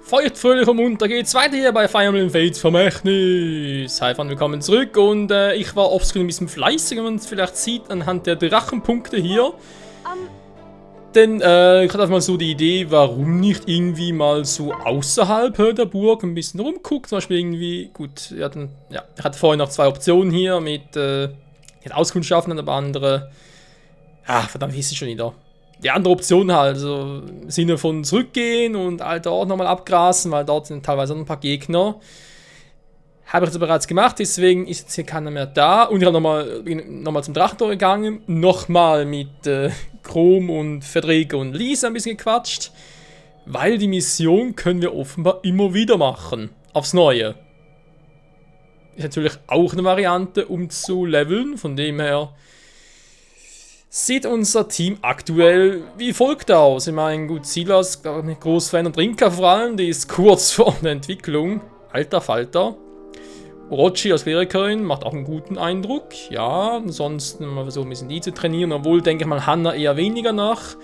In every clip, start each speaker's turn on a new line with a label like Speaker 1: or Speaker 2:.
Speaker 1: Feuchtfröhlich und munter geht's weiter hier bei Fire Emblem Fates Vermächtnis. Hi, willkommen zurück und ich war offscreen ein bisschen fleißig, wenn man es vielleicht sieht anhand der Drachenpunkte hier. Denn ich hatte einfach mal so die Idee, warum nicht irgendwie mal so außerhalb der Burg ein bisschen rumguckt. Zum Beispiel irgendwie, gut, ich hatte vorhin noch zwei Optionen hier mit Auskundschaften, aber andere, verdammt, wie ist es schon wieder? Die andere Option halt, also im Sinne von zurückgehen und halt dort nochmal abgrasen, weil dort sind teilweise noch ein paar Gegner. Habe ich jetzt bereits gemacht, deswegen ist jetzt hier keiner mehr da. Und ich habe nochmal zum Drachentor gegangen, nochmal mit Chrom und Verdreger und Lisa ein bisschen gequatscht. Weil die Mission können wir offenbar immer wieder machen, aufs Neue. Ist natürlich auch eine Variante, um zu leveln, von dem her sieht unser Team aktuell wie folgt aus. Ich meine, gut, Silas ist ein großer Fan und Rinka vor allem, die ist kurz vor der Entwicklung. Alter Falter. Orochi als Klerikerin macht auch einen guten Eindruck. Ja, ansonsten mal versuchen ein bisschen die zu trainieren, obwohl, denke ich mal, Hanna eher weniger nach.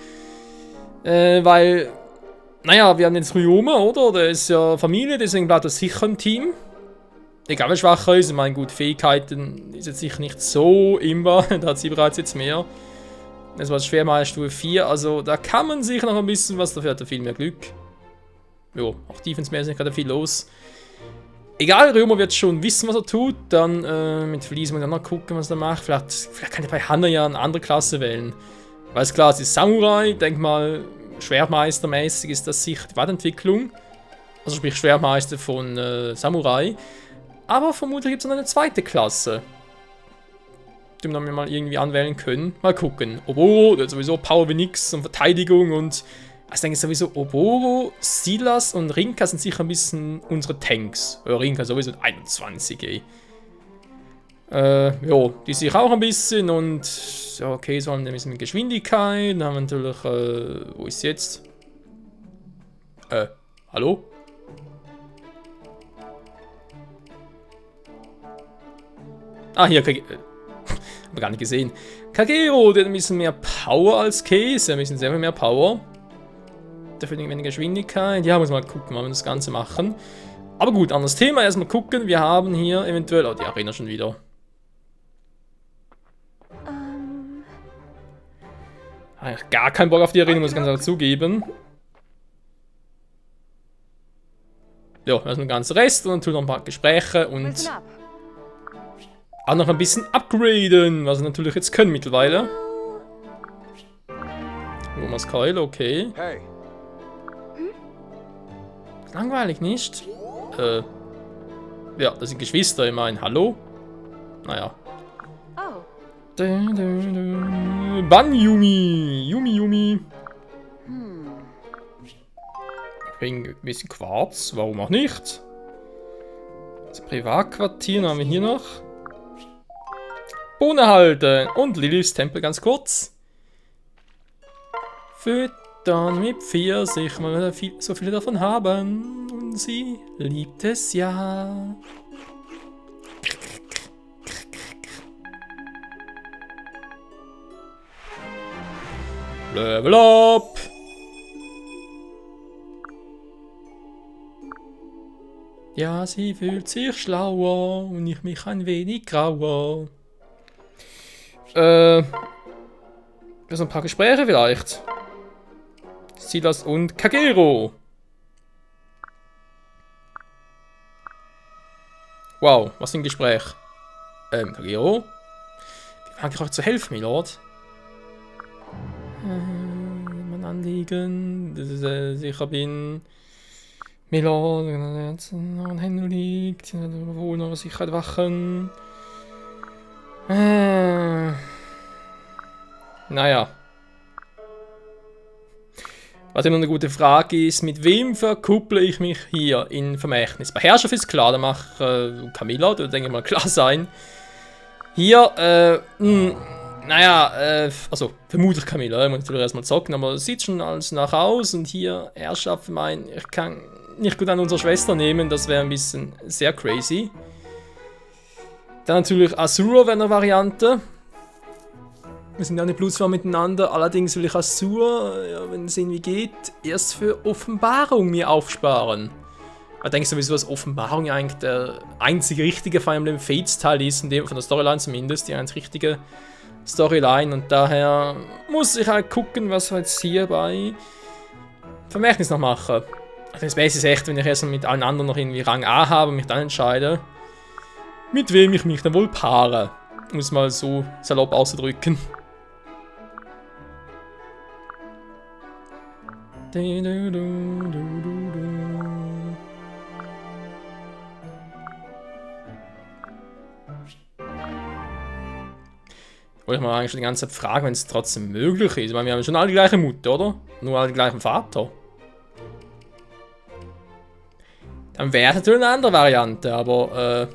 Speaker 1: Weil, naja, wir haben jetzt Ryoma, oder? Der ist ja Familie, deswegen bleibt er sicher im Team. Egal wer schwacher ist, ich meine, gut, Fähigkeiten ist jetzt sicher nicht so immer, da hat sie bereits jetzt mehr. Das war Schwermeisterstufe 4, also da kann man sicher noch ein bisschen was, dafür hat er viel mehr Glück. Jo, auch defensemäßig hat er viel los. Egal, Römer wird schon wissen, was er tut, dann mit Felice muss ich noch gucken, was er macht. Vielleicht kann er bei Hanna ja eine andere Klasse wählen. Weil es klar, sie ist Samurai, denk mal, Schwertmeistermäßig ist das sicher die Weiterentwicklung. Also sprich Schwertmeister von Samurai. Aber vermutlich gibt es noch eine zweite Klasse, die wir mal irgendwie anwählen können. Mal gucken. Oboro, der hat sowieso Power wie nix und Verteidigung und ich denke sowieso Oboro, Silas und Rinka sind sicher ein bisschen unsere Tanks. Ja, Rinka sowieso 21, ey. Jo, die sich auch ein bisschen und ja, okay, so haben wir ein bisschen Geschwindigkeit. Dann haben wir natürlich, wo ist sie jetzt? Hallo? Ah, hier, Hab gar nicht gesehen. Kagero, der hat ein bisschen mehr Power als Case. Ein bisschen sehr viel mehr Power. Dafür weniger Geschwindigkeit. Ja, muss mal gucken, wie wir das Ganze machen. Aber gut, anderes Thema. Erstmal gucken. Wir haben hier eventuell. Oh, die Arena schon wieder. Eigentlich gar keinen Bock auf die Arena, muss ich ganz klar zugeben. Ja, erstmal den ganzen Rest und dann tun wir noch ein paar Gespräche und auch noch ein bisschen upgraden, was wir natürlich jetzt können mittlerweile. Thomas Keil, okay.
Speaker 2: Hey.
Speaker 1: Langweilig, nicht? Ja, das sind Geschwister, ich meine, hallo? Naja. Banyumi! Yumi. Ich bringe ein bisschen Quarz, warum auch nicht? Das Privatquartier haben wir hier noch. Bohne halten und Liliths Tempel ganz kurz. Füttern mit Pfirsich, weil wir so viele davon haben. Und sie liebt es ja. Level up! Ja, sie fühlt sich schlauer und ich mich ein wenig grauer. So ein paar Gespräche vielleicht. Silas und Kagero. Wow, was für ein Gespräch. Kagero? Wie mag ich euch zu helfen, Milord? Mein Anliegen, dass ich sicher bin. Milord, an Händen liegt, wohl noch Sicherheit wachen. Naja. Was immer eine gute Frage ist, mit wem verkupple ich mich hier in Vermächtnis? Bei Herrschaft ist klar, da macht Camilla, das denke ich mal klar sein. Hier, naja, also vermutlich Camilla, muss natürlich erstmal zocken, aber es sieht schon alles nach aus und hier Herrschaft, ich kann nicht gut an unsere Schwester nehmen, das wäre ein bisschen sehr crazy. Dann natürlich Asura wäre eine Variante. Wir sind ja nicht Blutsverwandt miteinander, allerdings will ich Azur, ja, wenn es irgendwie geht, erst für Offenbarung mir aufsparen. Ich denke sowieso, dass Offenbarung ja eigentlich der einzige richtige Fire Emblem Fates Teil ist, in dem, von der Storyline zumindest, die einzig richtige Storyline. Und daher muss ich halt gucken, was wir jetzt hier bei Vermächtnis noch machen. Das Beste ist echt, wenn ich erst mit allen anderen noch irgendwie Rang A habe und mich dann entscheide, mit wem ich mich dann wohl paare. Um es mal so salopp auszudrücken. Wollte ich mal eigentlich schon die ganze Zeit fragen, wenn es trotzdem möglich ist. Ich meine, wir haben schon alle die gleiche Mutter, oder? Nur alle den gleichen Vater. Dann wäre es natürlich eine andere Variante, aber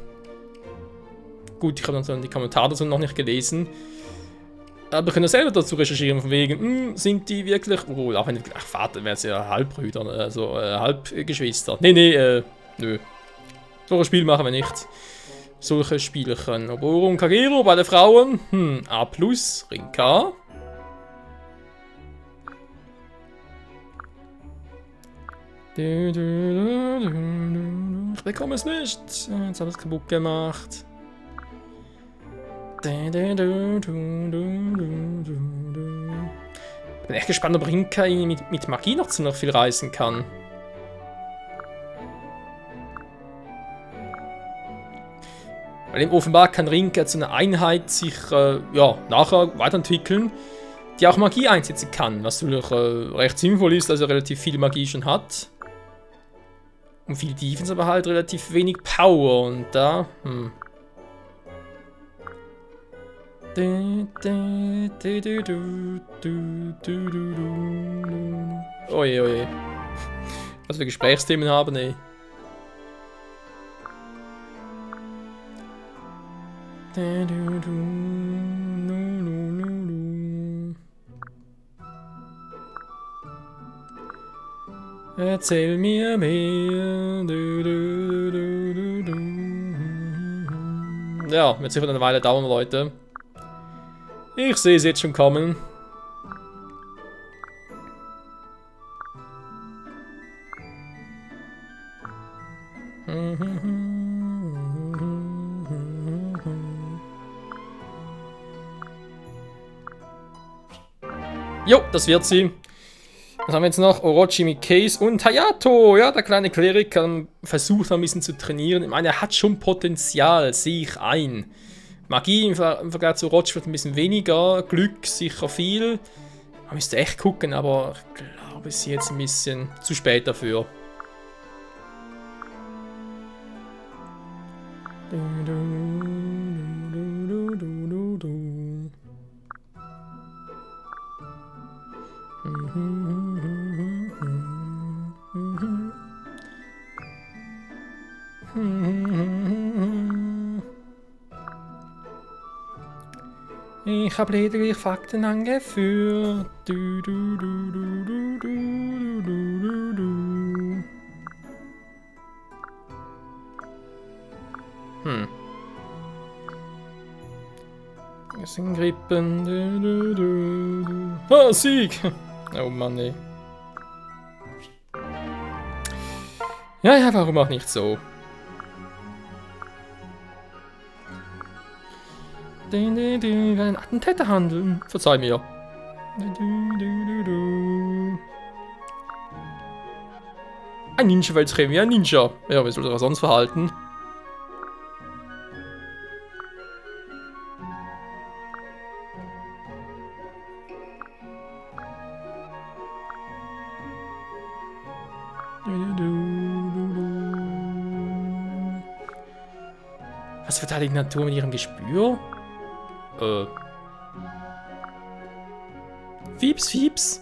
Speaker 1: gut, ich habe dann die Kommentare dazu noch nicht gelesen. Aber wir können ja selber dazu recherchieren, von wegen, sind die wirklich, oh, auch wenn die gleiche Vater wäre es ja Halbbrüder, also Halbgeschwister. Nee, nö. So ein Spiel machen wir nicht. Solche Spielchen. Oboro und Kagero bei den Frauen. A+, Rinka. Ich bekomme es nicht. Jetzt habe ich es kaputt gemacht. Ich bin echt gespannt, ob Rinka mit Magie noch ziemlich viel reißen kann. Weil eben offenbar kann Rinka zu einer Einheit sich ja, nachher weiterentwickeln, die auch Magie einsetzen kann, was natürlich recht sinnvoll ist, also relativ viel Magie schon hat. Und viel Defense, aber halt relativ wenig Power und da, Oje, oje. Was wir Gesprächsthemen haben, ey. Erzähl mir mehr. Ja, wird sicher eine Weile dauern, Leute. Ich sehe es jetzt schon kommen. Jo, das wird sie. Was haben wir jetzt noch? Orochi mit Case und Hayato. Ja, der kleine Klerik versucht ein bisschen zu trainieren. Ich meine, er hat schon Potenzial, sehe ich ein. Magie im Vergleich zu Orochi wird ein bisschen weniger. Glück sicher viel. Man müsste echt gucken, aber ich glaube, es ist jetzt ein bisschen zu spät dafür. Ich habe lediglich Fakten angeführt. Wir sind Grippen. Ah, Sieg! Oh Mann, ey. Ja, warum auch nicht so? Ein Attentäter handeln. Verzeih mir. Ein Ninja-Weltschirm, wie ein Ninja. Ja, wie soll er sonst verhalten? Was verteidigt Natur mit ihrem Gespür? Fieps.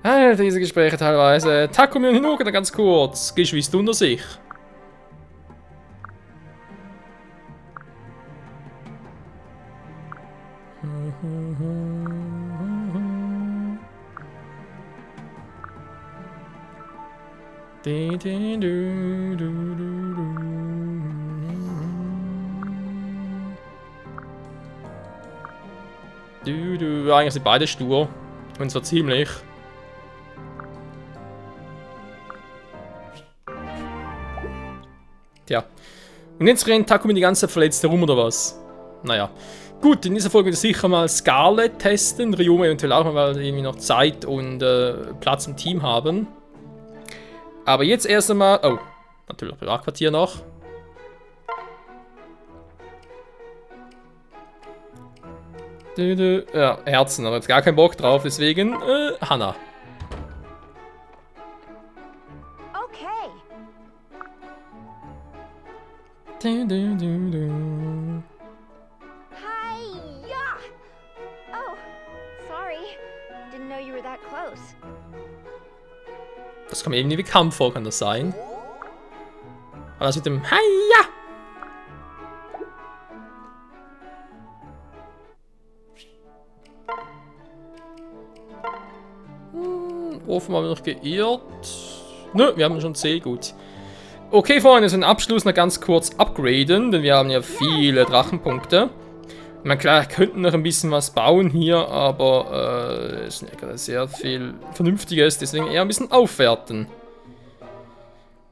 Speaker 1: Alter, diese Gespräche teilweise. Takumi und Hinoka da ganz kurz. Geschwister unter sich. Eigentlich sind beide stur. Und zwar ziemlich. Tja. Und jetzt rennt Takumi die ganze Zeit verletzt herum, oder was? Naja. Gut, in dieser Folge wird sicher mal Scarlet testen. Ryoma eventuell auch mal, weil wir irgendwie noch Zeit und Platz im Team haben. Aber jetzt erst einmal... Oh, natürlich Privatquartier noch. Ja, Herzen, aber jetzt gar keinen Bock drauf, deswegen Hannah.
Speaker 2: Okay. Hi-ya! Oh, sorry. Didn't know you were that close.
Speaker 1: Das kommt mir irgendwie wie Kampf vor, kann das sein? Aber das mit dem Hi-ya! Ofen haben wir noch geirrt. Nö, wir haben schon C, gut. Okay, Freunde, so einen Abschluss noch ganz kurz upgraden, denn wir haben ja viele Drachenpunkte. Ich meine, klar, wir könnten noch ein bisschen was bauen hier, aber es ist ja gerade sehr viel Vernünftiges, deswegen eher ein bisschen aufwerten.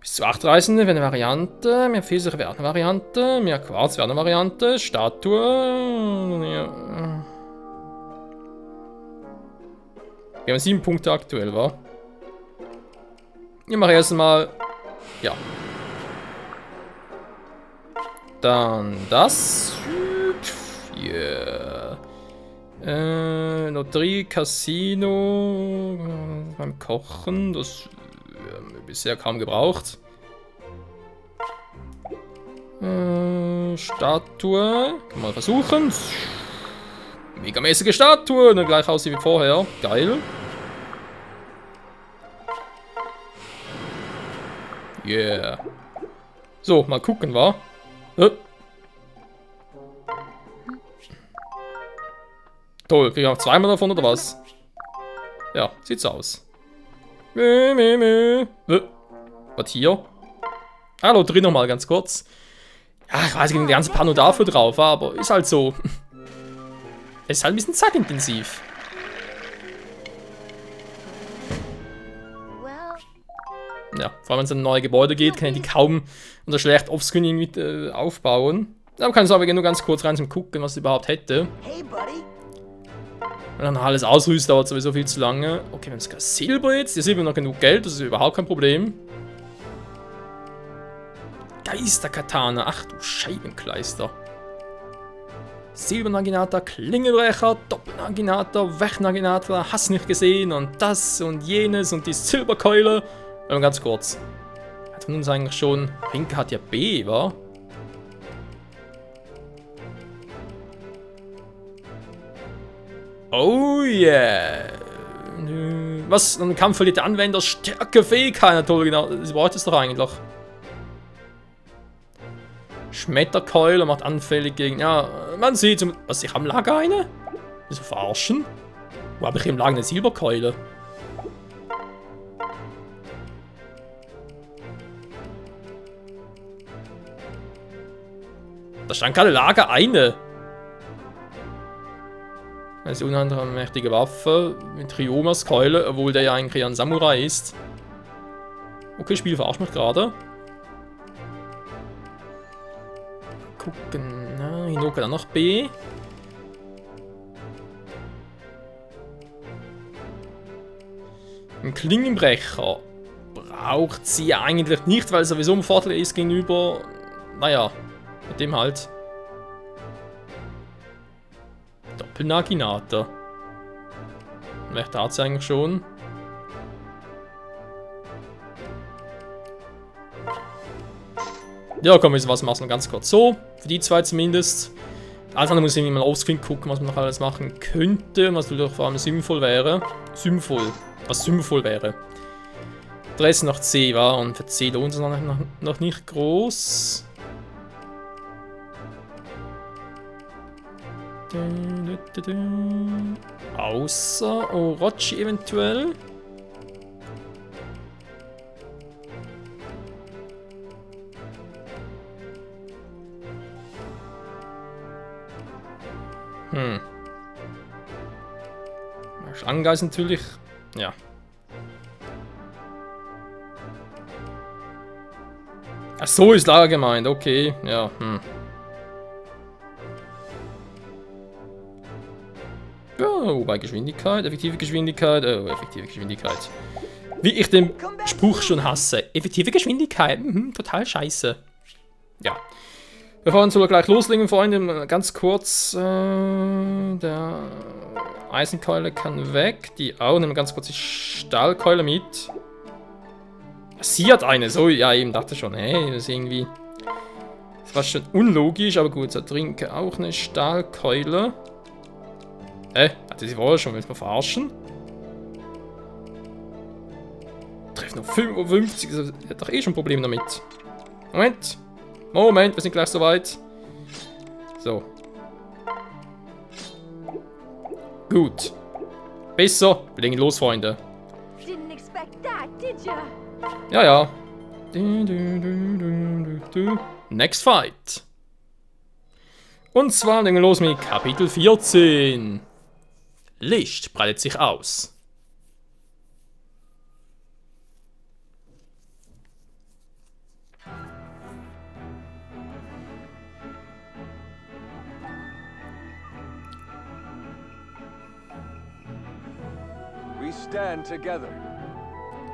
Speaker 1: Bis zu 8 Reisende wäre eine Variante, mehr Pfirsiche wäre eine Variante, mehr Quarz wäre eine Variante, Statue... Ja. Wir haben 7 Punkte aktuell, wa? Ich mache erst mal... Ja. Dann das. Yeah. Lotterie, Casino. Beim Kochen. Das haben wir bisher kaum gebraucht. Statue. Kann man versuchen. Megamäßige Statue. Dann gleich aussieht wie vorher. Geil. Yeah. So, mal gucken, wa? Toll, kriege ich auch zweimal davon, oder was? Ja, sieht so aus. Was hier? Hallo, drin nochmal ganz kurz. Ja, ich weiß nicht, die ganze Pano dafür drauf war, aber ist halt so. Es ist halt ein bisschen zeitintensiv. Ja, vor allem wenn es in neue Gebäude geht, kann ich die kaum oder schlecht offscreen irgendwie aufbauen. Aber kann sagen, wir gehen nur ganz kurz rein zum Gucken, was es überhaupt hätte. Und dann alles ausrüsten, dauert sowieso viel zu lange. Okay, wir haben sogar Silber jetzt. Hier sehen wir noch genug Geld, das ist überhaupt kein Problem. Geisterkatana, ach du Scheibenkleister. Silbernaginator, Klingelbrecher, Doppelnaginator, Wechnaginator, hast nicht gesehen und das und jenes und die Silberkeule. Aber ganz kurz. Hat man uns eigentlich schon... Rinke hat ja B, wa? Oh yeah. Was? Ein Kampf verliert der Anwender Stärke, Fähigkeit. Toll, genau. Das braucht es doch eigentlich. Schmetterkeule macht anfällig gegen... Ja, man sieht... Was, ich habe im Lager eine? Wieso verarschen? Wo habe ich im Lager eine Silberkeule? Da stand gerade Lager eine. Das ist unter anderem eine mächtige Waffe mit Ryomas Keule, obwohl der ja eigentlich ein Samurai ist. Okay, Spiel verarscht mich gerade. Gucken. Na, Hinoka dann noch B. Ein Klingenbrecher braucht sie eigentlich nicht, weil es sowieso ein Vorteil ist gegenüber. Naja. Mit dem halt. Doppelnaginator. Möchte hat sie eigentlich schon. Ja, komm, was machen wir ganz kurz so. Für die zwei zumindest. Alles andere muss ich irgendwie mal offscreen gucken, was man noch alles machen könnte. Und was natürlich vor allem sinnvoll wäre. Was sinnvoll wäre. Dress noch C war und für C lohnt es noch nicht groß. Außer Orochi eventuell. Schlangengeist natürlich. Ja. Ach so ist Lager gemeint, okay. Ja, Ja, bei Geschwindigkeit, effektive Geschwindigkeit, oh, effektive Geschwindigkeit. Wie ich den Spruch schon hasse. Effektive Geschwindigkeit, total scheiße. Ja. Wir fahren sogar gleich loslegen, Freunde. Ganz kurz, der Eisenkeule kann weg. Die auch, nehmen wir ganz kurz die Stahlkeule mit. Sie hat eine, so, ja eben, dachte schon, hey, das ist irgendwie... Das war schon unlogisch, aber gut, so trinke auch eine Stahlkeule. Hatte sie vorher schon, willst du mal verarschen? Treffen noch 55, das hat doch eh schon ein Problem damit. Moment, wir sind gleich soweit. So. Gut. Besser, wir legen los, Freunde. Ja. Next fight. Und zwar legen wir los mit Kapitel 14. Licht breitet sich aus.
Speaker 3: We stand together.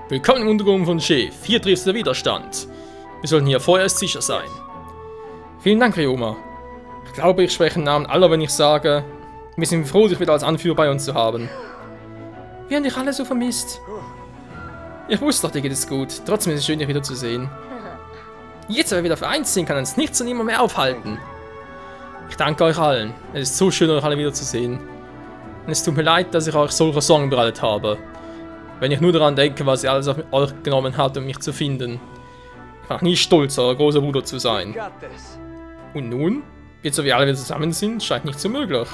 Speaker 1: Willkommen im Untergrund von Chef. Hier trifft der Widerstand. Wir sollten hier vorerst sicher sein. Vielen Dank, Ryoma. Ich glaube, ich spreche im Namen aller, wenn ich sage, wir sind froh, dich wieder als Anführer bei uns zu haben. Wir haben dich alle so vermisst. Ich wusste doch, dir geht es gut. Trotzdem ist es schön, dich wiederzusehen. Jetzt, wenn wir wieder vereint sind, kann uns nichts und niemand mehr aufhalten. Ich danke euch allen. Es ist so schön, euch alle wiederzusehen. Und es tut mir leid, dass ich euch solche Sorgen bereitet habe. Wenn ich nur daran denke, was ihr alles auf euch genommen habt, um mich zu finden. Ich war noch nie stolz, euer großer Bruder zu sein. Und nun? Jetzt, wo wir alle wieder zusammen sind, scheint nicht so möglich.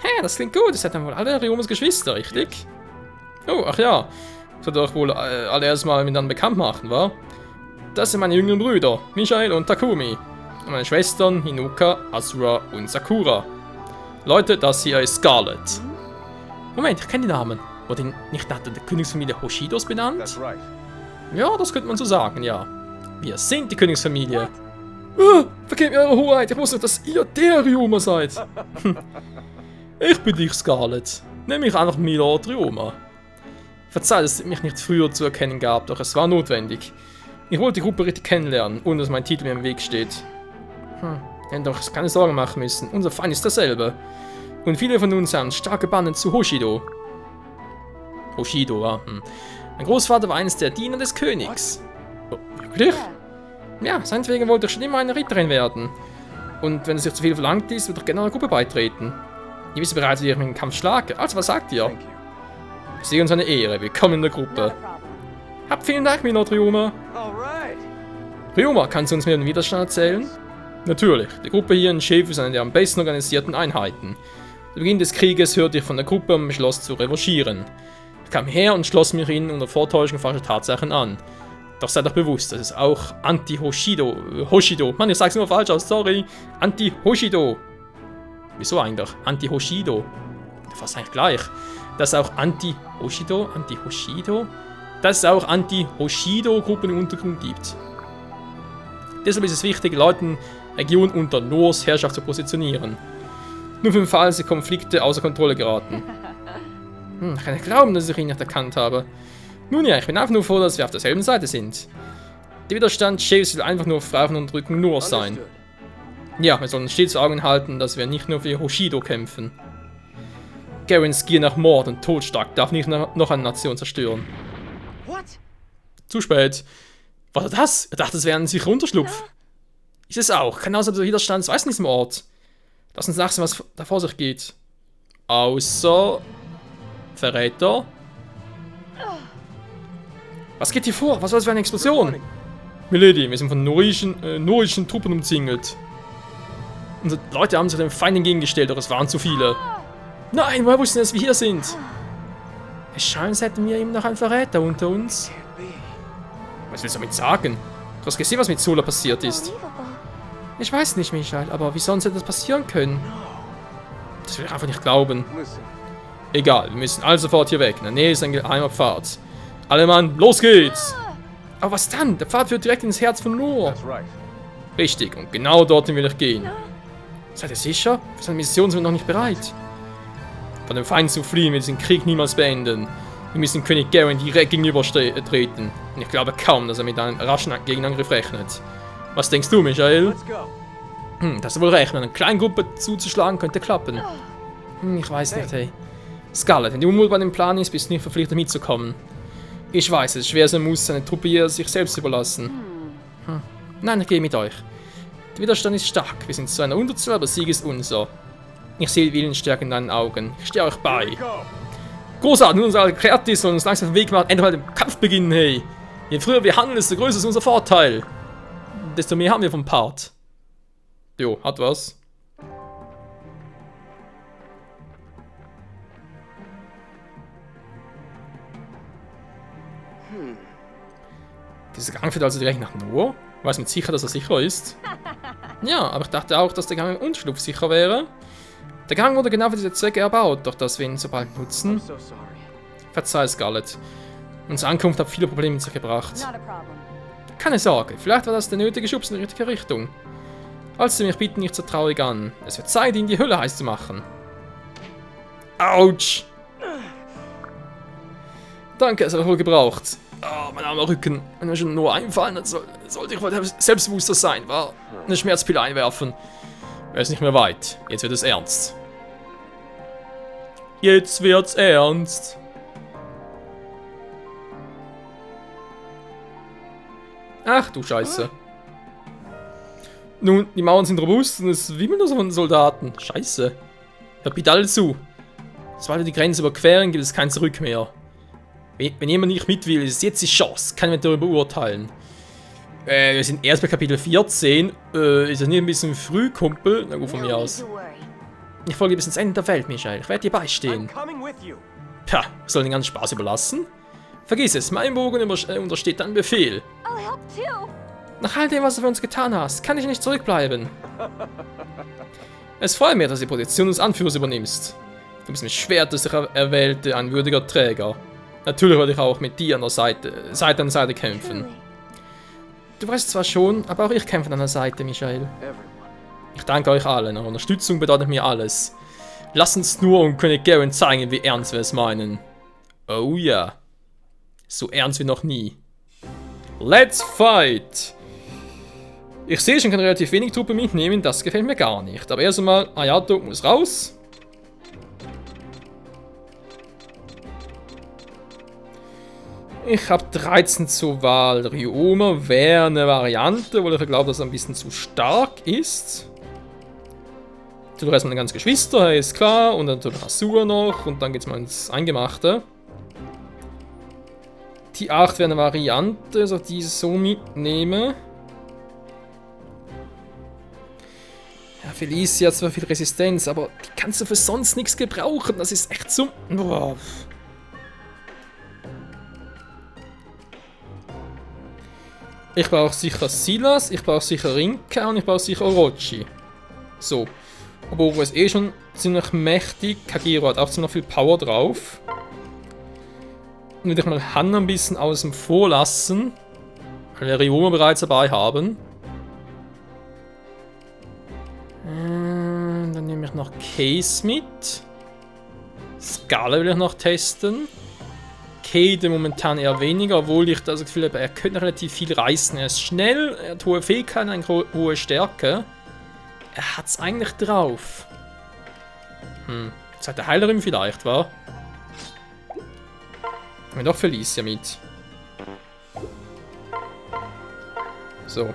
Speaker 1: Hey, das klingt gut. Das sind dann wohl alle Ryomas Geschwister, richtig? Oh, ach ja. Sollte euch wohl alle erstmal miteinander bekannt machen, wa? Das sind meine jüngeren Brüder, Michael und Takumi. Und meine Schwestern, Hinuka, Asura und Sakura. Leute, das hier ist Scarlet. Moment, ich kenne die Namen. Wurde nicht nach der Königsfamilie Hoshidos benannt? Ja, das könnte man so sagen, ja. Wir sind die Königsfamilie. Vergebt mir eure Hoheit, ich wusste nicht, dass ihr der Ryoma seid. Ich bin dich, Scarlet. Nenn mich einfach Milord Ryoma. Verzeiht, dass es mich nicht früher zu erkennen gab, doch es war notwendig. Ich wollte die Gruppe richtig kennenlernen, ohne dass mein Titel mir im Weg steht. Hätten doch keine Sorgen machen müssen, unser Feind ist derselbe. Und viele von uns haben starke Banden zu Hoshido. Hoshido, ja. Mein Großvater war eines der Diener des Königs. Oh, wirklich? Ja, seinetwegen wollte ich schon immer eine Ritterin werden. Und wenn es sich zu viel verlangt ist, würde ich gerne einer Gruppe beitreten. Ihr wisst bereits, wie ich mich im Kampf schlage. Also, was sagt ihr? Es ist uns eine Ehre. Willkommen in der Gruppe. Habt vielen Dank, Milord Ryoma. Ryoma, kannst du uns mehr den Widerstand erzählen? Natürlich. Die Gruppe hier in Chef ist eine der am besten organisierten Einheiten. Zu Beginn des Krieges hörte ich von der Gruppe und beschloss zu revanchieren. Ich kam her und schloss mich ihnen unter Vortäuschung falscher Tatsachen an. Doch seid doch bewusst, das ist auch Hoshido. Mann, ich sag's immer falsch aus, sorry. Anti-Hoshido. Wieso eigentlich? Anti-Hoshido. Fast eigentlich gleich. Das ist auch Anti-Hoshido. Dass es auch Anti-Hoshido-Gruppen im Untergrund gibt. Deshalb ist es wichtig, Leuten Regionen unter Noors Herrschaft zu positionieren. Nur für den Fall, dass die Konflikte außer Kontrolle geraten. Ich kann nicht glauben, dass ich ihn nicht erkannt habe. Nun ja, ich bin einfach nur froh, dass wir auf derselben Seite sind. Der Widerstand Chefs will einfach nur frei von Unterdrückung Noors sein. Ja, wir sollen stets vor Augen halten, dass wir nicht nur für Hoshido kämpfen. Garens Gier nach Mord und Totschlag darf nicht noch eine Nation zerstören. Zu spät. Was war das? Er dachte, es wäre ein sicherer Unterschlupf. Ist es auch. Kann außer der Widerstand weiß in diesem Ort. Lass uns nachsehen, was da vor sich geht. Außer... Verräter. Was geht hier vor? Was war das für eine Explosion? Milady, wir sind von norischen Truppen umzingelt. Unsere Leute haben sich dem Feind entgegengestellt, doch es waren zu viele. Nein, woher wussten sie, dass wir hier sind? Es scheint, als hätten wir eben noch einen Verräter unter uns. Was willst du damit sagen? Du hast gesehen, was mit Sola passiert ist. Ich weiß nicht, Michael, aber wie sonst hätte das passieren können? Das will ich einfach nicht glauben. Egal, wir müssen alle sofort hier weg. In der Nähe ist ein geheimer Pfad. Alle Mann, los geht's! Aber was dann? Der Pfad führt direkt ins Herz von Noor.
Speaker 3: That's right.
Speaker 1: Richtig, und genau dorthin will ich gehen. Seid ihr sicher? Für seine Mission sind wir noch nicht bereit. Von dem Feind zu fliehen, wir diesen Krieg niemals beenden. Wir müssen König Garen direkt gegenübertreten. Und ich glaube kaum, dass er mit einem raschen Gegenangriff rechnet. Was denkst du, Michael?
Speaker 3: Let's go.
Speaker 1: Das ist wohl recht, eine kleine Gruppe zuzuschlagen könnte klappen. Ich weiß nicht, hey. Scarlet, wenn du unwohl bei dem Plan ist, bist du nicht verpflichtet mitzukommen. Ich weiß, es ist schwer sein muss, seine Truppe hier sich selbst überlassen. Nein, ich gehe mit euch. Der Widerstand ist stark, wir sind zu einer Unterzahl, aber Sieg ist unser. Ich sehe die Willensstärke in deinen Augen. Ich stehe euch bei.
Speaker 3: Go.
Speaker 1: Großartig, nun unser erklärt ist und uns langsam den Weg macht, endlich mal den Kampf beginnen, hey. Je früher wir handeln, desto größer ist unser Vorteil. Desto mehr haben wir vom Part. Jo, hat was. Dieser Gang führt also direkt nach Noor. Weiß mit sicher, dass er sicher ist. Ja, aber ich dachte auch, dass der Gang im Unschlupf sicher wäre. Der Gang wurde genau für diese Zwecke erbaut, doch dass wir ihn so bald nutzen.
Speaker 3: So sorry.
Speaker 1: Verzeih, Scarlet. Unsere Ankunft hat viele Probleme mit sich gebracht.
Speaker 2: Not a problem.
Speaker 1: Keine Sorge, vielleicht war das der nötige Schubs in die richtige Richtung. Also mich bitten nicht so traurig an. Es wird Zeit, ihn die Hölle heiß zu machen. Autsch! Danke, es hat wohl gebraucht. Oh, mein armer Rücken. Wenn mir schon nur einfallen, dann sollte ich wohl selbstbewusster sein, war eine Schmerzpille einwerfen. Er ist nicht mehr weit. Jetzt wird es ernst. Jetzt wird's ernst. Ach du Scheiße. Nun, die Mauern sind robust und es wimmelt nur so von Soldaten. Scheiße. Hört bitte alle zu. Sobald wir die Grenze überqueren, gibt es kein Zurück mehr. Wenn jemand nicht mit will, ist jetzt die Chance. Kann man darüber urteilen. Wir sind erst bei Kapitel 14. Ist das nicht ein bisschen früh, Kumpel? Na gut, von mir aus. Ich folge bis ins Ende der Welt, Michael. Ich werde dir beistehen.
Speaker 3: I'm coming with you.
Speaker 1: Pah, soll den ganzen Spaß überlassen? Vergiss es, mein Bogen untersteht deinem Befehl.
Speaker 2: I'll help too.
Speaker 1: Nach all dem, was du für uns getan hast, kann ich nicht zurückbleiben. Es freut mich, dass du die Position des Anführers übernimmst. Du bist mit Schwert des Erwählte ein würdiger Träger. Natürlich werde ich auch mit dir an der Seite an Seite kämpfen.
Speaker 2: Truly.
Speaker 1: Du weißt zwar schon, aber auch ich kämpfe an deiner Seite, Michael.
Speaker 3: Everyone.
Speaker 1: Ich danke euch allen, eure Unterstützung bedeutet mir alles. Lasst uns nur um König Garen zeigen, wie ernst wir es meinen. Oh ja. So ernst wie noch nie. Let's fight! Ich sehe schon, kann relativ wenig Truppe mitnehmen, das gefällt mir gar nicht. Aber erst einmal, Ayato muss raus. Ich habe 13 zur Wahl. Ryoma wäre eine Variante, weil ich glaube, dass er ein bisschen zu stark ist. Natürlich erstmal eine ganze Geschwister, ist klar. Und dann natürlich Asura noch. Und dann geht es mal ins Eingemachte. Die 8 wäre eine Variante, dass ich die so mitnehme. Ja, Felicia hat zwar viel Resistenz, aber die kannst du für sonst nichts gebrauchen. Das ist echt so... Boah. Ich brauche sicher Silas, ich brauche sicher Rinka und ich brauche sicher Orochi. So. Oboro ist eh schon ziemlich mächtig. Kagero hat auch ziemlich viel Power drauf. Dann würde ich mal Hanna ein bisschen außen vor lassen. Weil wir Ryoma bereits dabei haben. Dann nehme ich noch Case mit. Scala will ich noch testen. Cade momentan eher weniger, obwohl ich das Gefühl habe, er könnte relativ viel reißen. Er ist schnell, er hat hohe Fähigkeiten, eine hohe Stärke. Er hat es eigentlich drauf. Jetzt hat der Heilerin vielleicht, wa? Nehmen wir doch Felicia mit. So.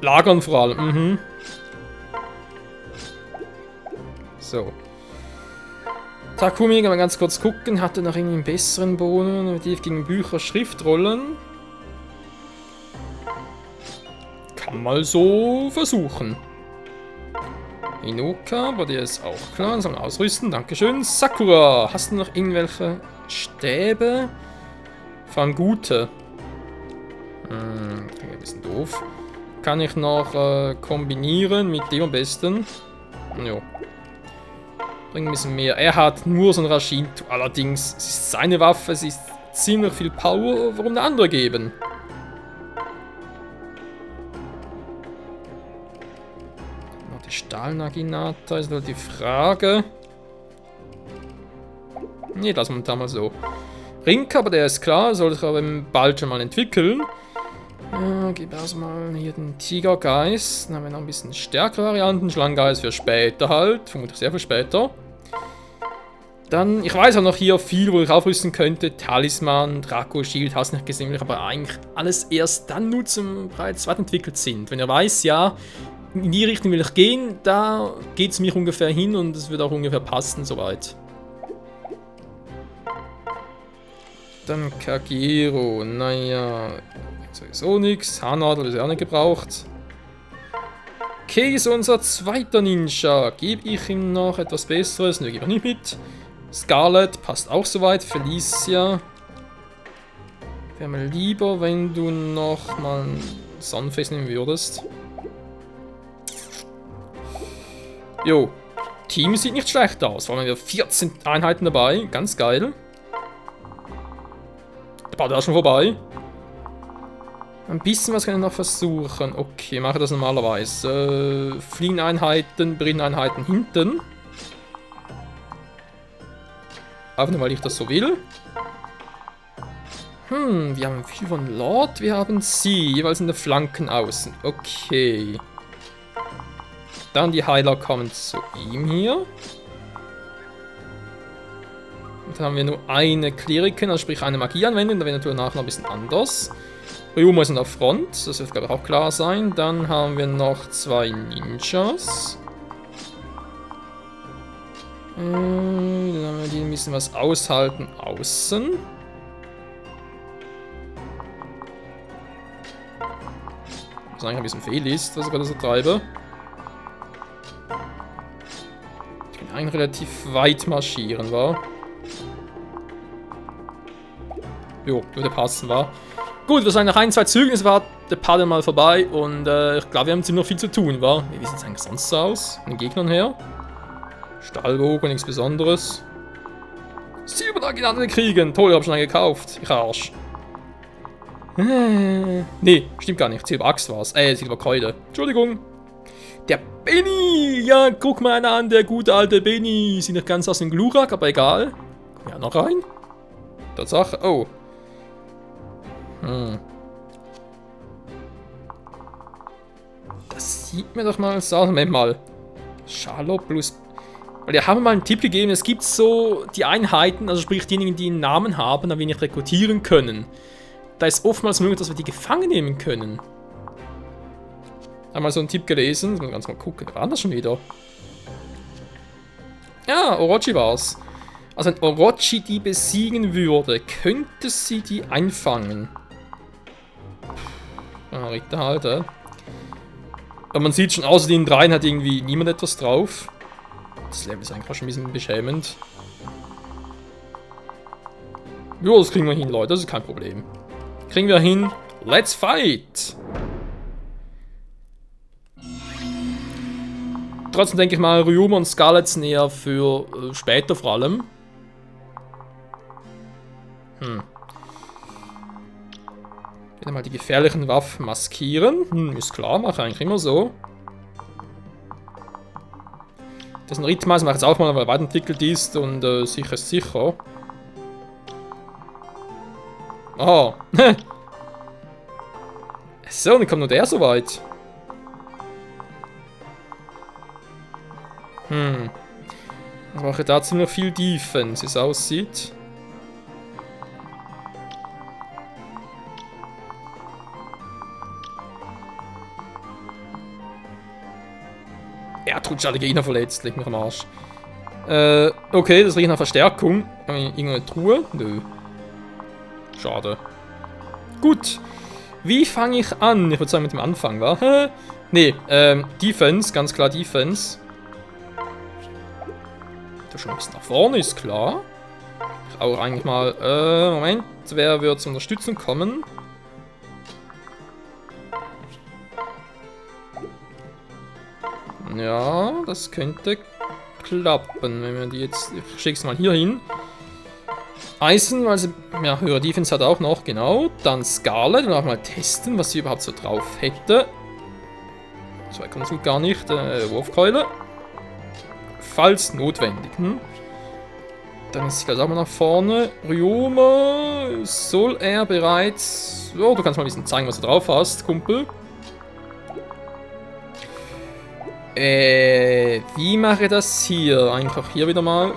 Speaker 1: Lagern vor allem, So. Takumi, kann man ganz kurz gucken, hatte noch irgendwie einen besseren Bonus, gegen Bücher, Schriftrollen. Kann mal so versuchen. Inoka, bei dir ist auch klar, sollen wir ausrüsten, dankeschön. Sakura, hast du noch irgendwelche Stäbe? Vor allem gute. Ein bisschen doof. Kann ich noch kombinieren mit dem am besten? Jo. Bringt ein bisschen mehr. Er hat nur so ein Rashin-Tool. Allerdings, es ist seine Waffe, es ist ziemlich viel Power. Warum der andere geben? Noch die Stahlnaginata ist halt die Frage. Nee, das momentan mal so. Rinka, aber der ist klar, soll sich aber bald schon mal entwickeln. Gib erstmal hier den Tigergeist. Dann haben wir noch ein bisschen stärkere Varianten. Schlangengeist für später halt. Vermutlich sehr viel später. Dann, ich weiß auch noch hier viel, wo ich aufrüsten könnte. Talisman, Draco, Shield, hast nicht gesehen, will ich aber eigentlich alles erst dann nutzen, wenn wir bereits weit entwickelt sind. Wenn ihr weiß, ja, in die Richtung will ich gehen, da geht es mir ungefähr hin und es wird auch ungefähr passen, soweit. Dann Kagero, naja, sowieso nichts. Haarnadel ist ja auch nicht gebraucht. Okay, so unser zweiter Ninja. Gebe ich ihm noch etwas Besseres? Nö, gebe ich nicht mit. Scarlet passt auch soweit. Felicia. Wäre mir lieber, wenn du noch mal ein Sunface nehmen würdest. Jo, Team sieht nicht schlecht aus. Vor allem wieder 14 Einheiten dabei. Ganz geil. Der Part ist schon vorbei. Ein bisschen was kann ich noch versuchen. Okay, mache das normalerweise. Fliegeneinheiten, Brilleneinheiten hinten. Einfach nur, weil ich das so will. Wir haben viel von Lord, wir haben sie. Jeweils in den Flanken außen. Okay. Dann die Heiler kommen zu ihm hier. Und dann haben wir nur eine Klerikin, also sprich eine Magie anwenden. Da wäre natürlich nachher noch ein bisschen anders. Ryuma ist in der Front, das wird glaube ich auch klar sein. Dann haben wir noch zwei Ninjas. Dann haben wir die ein bisschen was aushalten außen. Was eigentlich ein bisschen fehl ist, was ich gerade so treibe. Ich bin eigentlich relativ weit marschieren, wa? Jo, würde passen, wa? Gut, wir sind nach 1, 2 Zügen, es war der Part mal vorbei und ich glaube, wir haben ziemlich noch viel zu tun, wa? Wie sieht es eigentlich sonst so aus? Von den Gegnern her? Stahlbogen, nichts Besonderes. Silbernaginate kriegen! Toll, ich habe schon einen gekauft. Ich Arsch. Nee, stimmt gar nicht. Silberaxt war's. Silberkeule. Entschuldigung. Der Benny! Ja, guck mal einer an, der gute alte Benny. Sieht nicht ganz aus dem Glurak, aber egal. Ja, noch rein. Tatsache. Oh. Das sieht mir doch mal so aus. Moment mal. Charlotte plus... Weil wir haben mal einen Tipp gegeben, es gibt so die Einheiten, also sprich diejenigen, die einen Namen haben, aber wir nicht rekrutieren können. Da ist oftmals möglich, dass wir die gefangen nehmen können. Haben mal so einen Tipp gelesen, muss man ganz mal gucken, wer war das schon wieder? Ja, Orochi war's. Also wenn Orochi die besiegen würde, könnte sie die einfangen. Ah, Ritter halt, Aber man sieht schon, außer den dreien hat irgendwie niemand etwas drauf. Das Level ist eigentlich auch schon ein bisschen beschämend. Jo, das kriegen wir hin, Leute. Das ist kein Problem. Kriegen wir hin. Let's fight! Trotzdem denke ich mal, Ryuma und Scarlet sind eher für später vor allem. Wieder mal die gefährlichen Waffen maskieren. Ist klar, mache eigentlich immer so. Das ist ein Ritmaß, mache ich jetzt auch mal, weil er weiterentwickelt ist und sicher ist sicher. Oh. So, dann kommt nur der so weit. Ich mache da ziemlich viel Defense, wie es aussieht. Er tut alle Gegner verletzt, leg mich am Arsch. Okay, das riecht nach Verstärkung. Irgendeine Truhe? Nö. Schade. Gut. Wie fange ich an? Ich würde sagen mit dem Anfang, wa? Nee, Defense, ganz klar Defense. Der schon ein bisschen nach vorne, ist klar. Ich auch eigentlich mal, Moment, wer wird zur Unterstützung kommen? Ja, das könnte klappen, wenn wir die jetzt... Ich schick's mal hier hin. Eisen, weil sie... Ja, höhere Defense hat auch noch, genau. Dann Scarlet, und auch mal testen, was sie überhaupt so drauf hätte. So weit kommt es gar nicht. Wurfkeule. Falls notwendig, Dann ist sie gleich auch mal nach vorne. Ryoma, soll er bereits... Oh, du kannst mal ein bisschen zeigen, was du drauf hast, Kumpel. Wie mache ich das hier? Einfach hier wieder mal.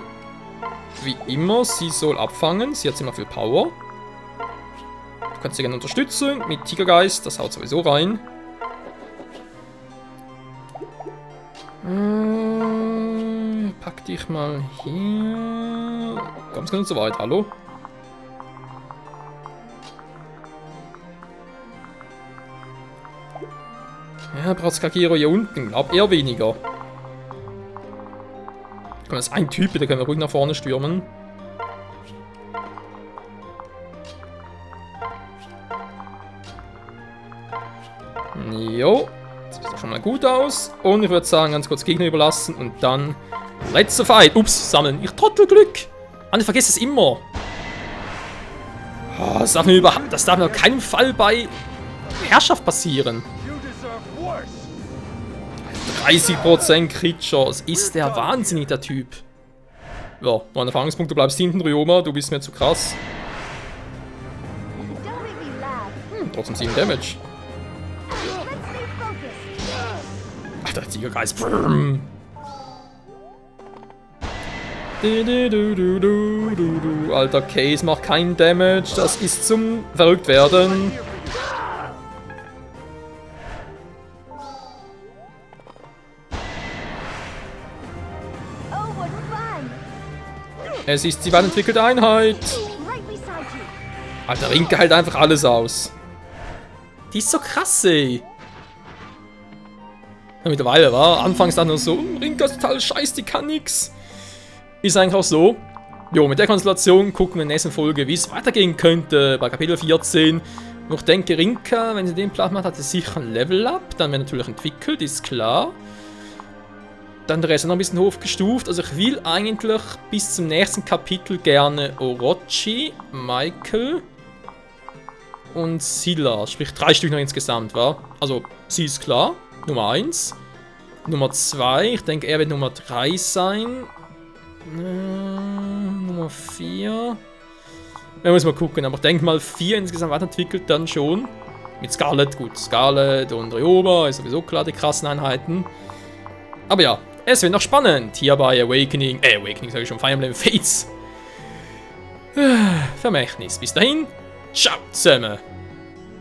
Speaker 1: Wie immer, sie soll abfangen. Sie hat immer viel Power. Du kannst sie gerne unterstützen mit Tigergeist. Das haut sowieso rein. Pack dich mal hier. Kommst du nicht so weit, hallo? Ja, braucht Kagero hier unten. Glaub eher weniger. Komm, das ist ein Typ, der können wir ruhig nach vorne stürmen. Jo. Das sieht doch schon mal gut aus. Und ich würde sagen, ganz kurz Gegner überlassen und dann letzter Fight. Ups, sammeln. Ich Trottelglück. Mann, ich vergesse es immer. Oh, das darf mir auf keinen Fall bei Herrschaft passieren. 30% Crit Chance. Ist der wahnsinnig, der Typ. Ja, 9 Erfahrungspunkte, du bleibst hinten, Ryoma. Du bist mir zu krass. Trotzdem 7 Damage. Alter, Tigergeist. Alter, Case macht keinen Damage. Das ist zum Verrücktwerden. Es ist die weiterentwickelte Einheit. Alter, Rinke hält einfach alles aus. Die ist so krass, ey. Ja, mittlerweile war anfangs dann nur so, Rinke ist total scheiße, die kann nix. Ist eigentlich auch so. Jo, mit der Konstellation gucken wir in der nächsten Folge, wie es weitergehen könnte bei Kapitel 14. Und ich denke, Rinka, wenn sie den Plan macht, hat sie sicher ein Level-Up. Dann wird natürlich entwickelt, ist klar. Dann der Rest noch ein bisschen hochgestuft. Also ich will eigentlich bis zum nächsten Kapitel gerne Orochi, Michael und Silla. Sprich 3 Stück noch insgesamt, wa? Also sie ist klar, Nummer 1. Nummer 2, ich denke er wird Nummer 3 sein. Nummer 4. Wir müssen mal gucken, aber ich denke mal 4 insgesamt weiterentwickelt dann schon. Mit Scarlet, gut, Scarlet und Ryoma ist sowieso klar die krassen Einheiten. Aber ja. Es wird noch spannend hier bei Awakening sage ich schon, Fire Emblem Fates. Vermächtnis. Bis dahin, ciao zusammen.